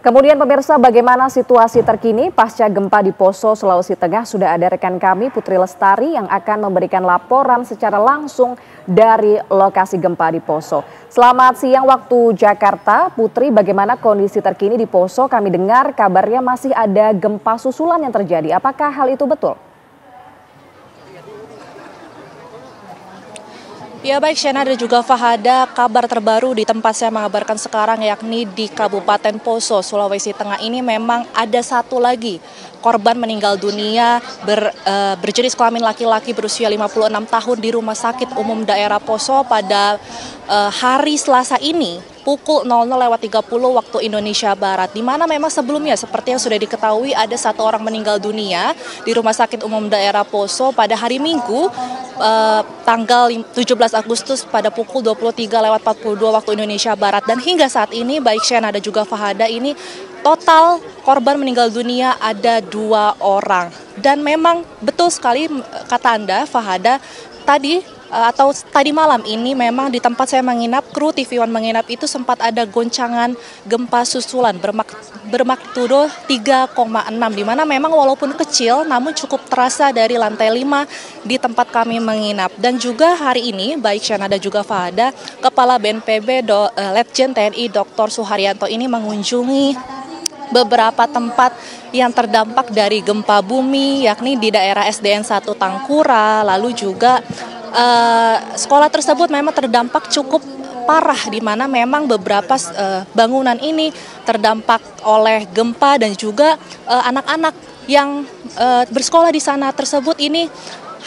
Kemudian pemirsa, bagaimana situasi terkini pasca gempa di Poso, Sulawesi Tengah? Sudah ada rekan kami Putri Lestari yang akan memberikan laporan secara langsung dari lokasi gempa di Poso. Selamat siang waktu Jakarta. Putri, bagaimana kondisi terkini di Poso? Kami dengar kabarnya masih ada gempa susulan yang terjadi. Apakah hal itu betul? Ya baik Shena dan juga Fahada, kabar terbaru di tempat saya mengabarkan sekarang yakni di Kabupaten Poso, Sulawesi Tengah ini memang ada satu lagi korban meninggal dunia berjenis kelamin laki-laki berusia 56 tahun di Rumah Sakit Umum Daerah Poso pada hari Selasa ini pukul 00.30 waktu Indonesia Barat, di mana memang sebelumnya seperti yang sudah diketahui ada satu orang meninggal dunia di Rumah Sakit Umum Daerah Poso pada hari Minggu tanggal 17 Agustus pada pukul 23.42 waktu Indonesia Barat, dan hingga saat ini baik Shena dan juga Fahada ini total korban meninggal dunia ada 2 orang. Dan memang betul sekali kata Anda Fahada, tadi malam ini memang di tempat saya menginap, kru TV One menginap itu sempat ada goncangan gempa susulan bermagnitudo 3,6, di mana memang walaupun kecil namun cukup terasa dari lantai 5 di tempat kami menginap. Dan juga hari ini baik Shana dan juga Fahada, Kepala BNPB Letjen TNI Dr. Suharyanto ini mengunjungi beberapa tempat yang terdampak dari gempa bumi, yakni di daerah SDN 1 Tangkura, lalu juga sekolah tersebut memang terdampak cukup parah, di mana memang beberapa bangunan ini terdampak oleh gempa, dan juga anak-anak yang bersekolah di sana tersebut ini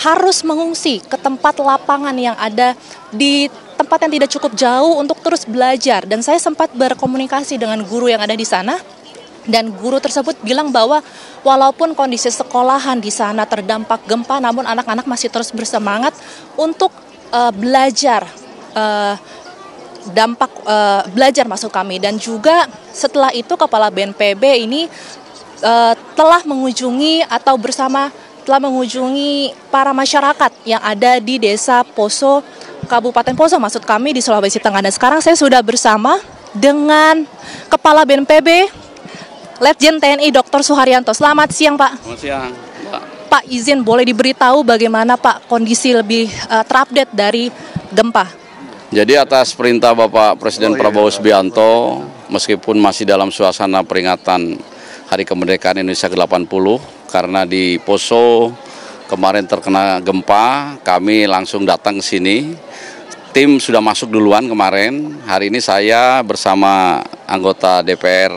harus mengungsi ke tempat lapangan yang ada di tempat yang tidak cukup jauh untuk terus belajar. Dan saya sempat berkomunikasi dengan guru yang ada di sana, dan guru tersebut bilang bahwa walaupun kondisi sekolahan di sana terdampak gempa, namun anak-anak masih terus bersemangat untuk belajar. Belajar maksud kami. Dan juga setelah itu Kepala BNPB ini telah mengunjungi para masyarakat yang ada di Desa Poso, Kabupaten Poso maksud kami, di Sulawesi Tengah. Dan sekarang saya sudah bersama dengan Kepala BNPB Letjen TNI Dr. Suharyanto. Selamat siang Pak. Selamat siang Pak. Pak, izin boleh diberitahu bagaimana Pak kondisi lebih terupdate dari gempa? Jadi atas perintah Bapak Presiden Prabowo Subianto, meskipun masih dalam suasana peringatan Hari Kemerdekaan Indonesia ke-80, karena di Poso kemarin terkena gempa, kami langsung datang ke sini. Tim sudah masuk duluan kemarin. Hari ini saya bersama anggota DPR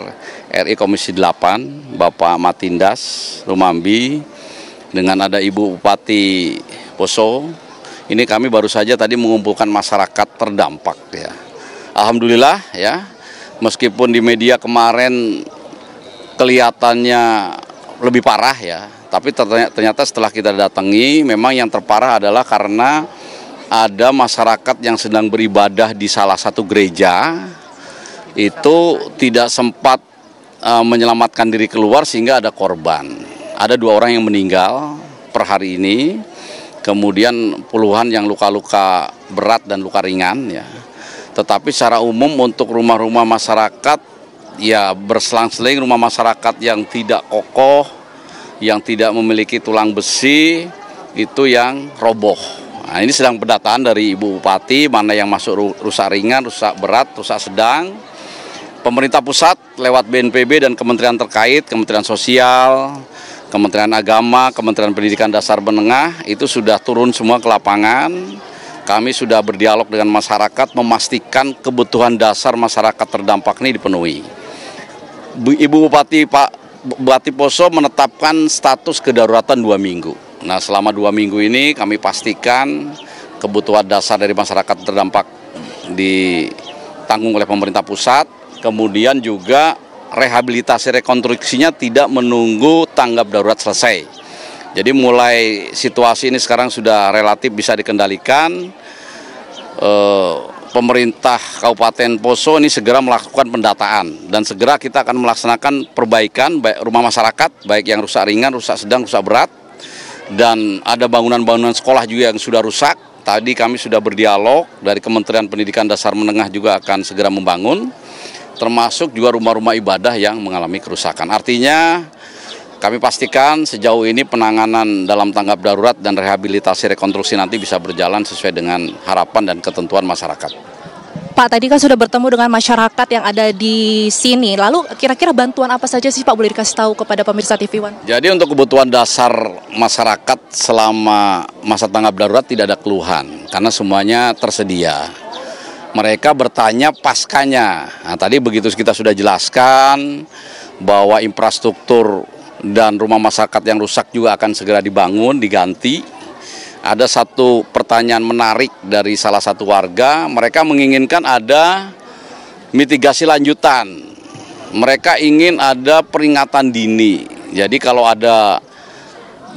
RI Komisi 8, Bapak Matindas Rumambi, dengan ada Ibu Bupati Poso. Ini kami baru saja tadi mengumpulkan masyarakat terdampak ya. Alhamdulillah ya, meskipun di media kemarin kelihatannya lebih parah ya, tapi ternyata setelah kita datangi memang yang terparah adalah karena ada masyarakat yang sedang beribadah di salah satu gereja itu tidak sempat menyelamatkan diri keluar sehingga ada korban. Ada 2 orang yang meninggal per hari ini, kemudian puluhan yang luka-luka berat dan luka ringan ya. Tetapi secara umum untuk rumah-rumah masyarakat ya berselang-seling, rumah masyarakat yang tidak kokoh, yang tidak memiliki tulang besi itu yang roboh. Nah, ini sedang pendataan dari Ibu Bupati mana yang masuk rusak ringan, rusak berat, rusak sedang. Pemerintah pusat lewat BNPB dan kementerian terkait, Kementerian Sosial, Kementerian Agama, Kementerian Pendidikan Dasar Menengah itu sudah turun semua ke lapangan. Kami sudah berdialog dengan masyarakat memastikan kebutuhan dasar masyarakat terdampak ini dipenuhi. Ibu Bupati Bupati Poso menetapkan status kedaruratan 2 minggu. Nah, selama 2 minggu ini kami pastikan kebutuhan dasar dari masyarakat terdampak ditanggung oleh pemerintah pusat. Kemudian juga rehabilitasi rekonstruksinya tidak menunggu tanggap darurat selesai. Jadi mulai situasi ini sekarang sudah relatif bisa dikendalikan. Pemerintah Kabupaten Poso ini segera melakukan pendataan dan segera kita akan melaksanakan perbaikan baik rumah masyarakat, baik yang rusak ringan, rusak sedang, rusak berat, dan ada bangunan-bangunan sekolah juga yang sudah rusak. Tadi kami sudah berdialog dari Kementerian Pendidikan Dasar Menengah juga akan segera membangun. termasuk juga rumah-rumah ibadah yang mengalami kerusakan. Artinya kami pastikan sejauh ini penanganan dalam tanggap darurat dan rehabilitasi rekonstruksi nanti bisa berjalan sesuai dengan harapan dan ketentuan masyarakat. Pak, tadi kan sudah bertemu dengan masyarakat yang ada di sini. Lalu kira-kira bantuan apa saja sih Pak boleh dikasih tahu kepada pemirsa TV One? Jadi untuk kebutuhan dasar masyarakat selama masa tanggap darurat tidak ada keluhan karena semuanya tersedia. Mereka bertanya paskanya. Nah, tadi begitu kita sudah jelaskan bahwa infrastruktur dan rumah masyarakat yang rusak juga akan segera dibangun, diganti. Ada satu pertanyaan menarik dari salah satu warga, mereka menginginkan ada mitigasi lanjutan. Mereka ingin ada peringatan dini. Jadi kalau ada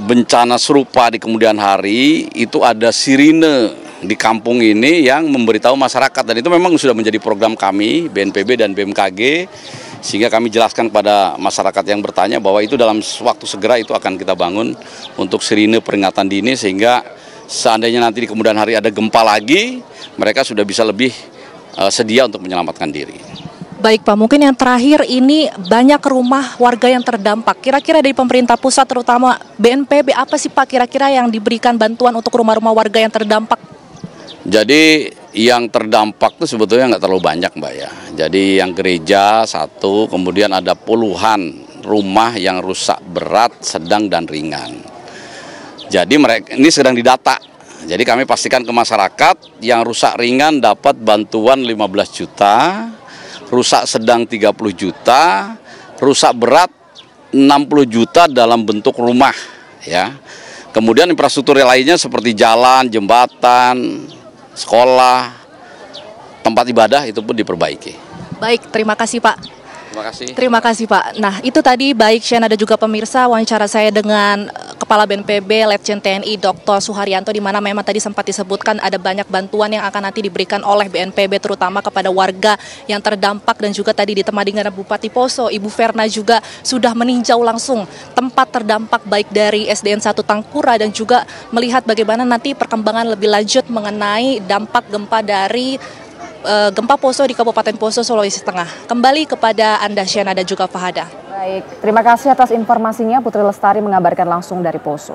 bencana serupa di kemudian hari, itu ada sirine di kampung ini yang memberitahu masyarakat. Dan itu memang sudah menjadi program kami, BNPB dan BMKG, sehingga kami jelaskan kepada masyarakat yang bertanya bahwa itu dalam waktu segera itu akan kita bangun untuk sirine peringatan dini, sehingga seandainya nanti di kemudian hari ada gempa lagi, mereka sudah bisa lebih sedia untuk menyelamatkan diri. Baik Pak, mungkin yang terakhir ini banyak rumah warga yang terdampak. Kira-kira dari pemerintah pusat terutama BNPB apa sih Pak kira-kira yang diberikan bantuan untuk rumah-rumah warga yang terdampak? Jadi yang terdampak itu sebetulnya nggak terlalu banyak Mbak ya. Jadi yang gereja satu, kemudian ada puluhan rumah yang rusak berat, sedang dan ringan. Jadi mereka ini sedang didata. Jadi kami pastikan ke masyarakat yang rusak ringan dapat bantuan 15 juta, rusak sedang 30 juta, rusak berat 60 juta dalam bentuk rumah ya. Kemudian infrastruktur lainnya seperti jalan, jembatan, sekolah, tempat ibadah itu pun diperbaiki. Baik, terima kasih Pak. Terima kasih. Terima kasih Pak. Nah itu tadi baik Shena dan juga pemirsa wawancara saya dengan Kepala BNPB Letjen TNI Dr. Suharyanto, di mana memang tadi sempat disebutkan ada banyak bantuan yang akan nanti diberikan oleh BNPB terutama kepada warga yang terdampak, dan juga tadi ditemani dengan Bupati Poso, Ibu Verna juga sudah meninjau langsung tempat terdampak baik dari SDN 1 Tangkura dan juga melihat bagaimana nanti perkembangan lebih lanjut mengenai dampak gempa dari gempa Poso di Kabupaten Poso, Sulawesi Tengah. Kembali kepada Anda, Shena dan juga Fahada. Baik, terima kasih atas informasinya. Putri Lestari mengabarkan langsung dari Poso.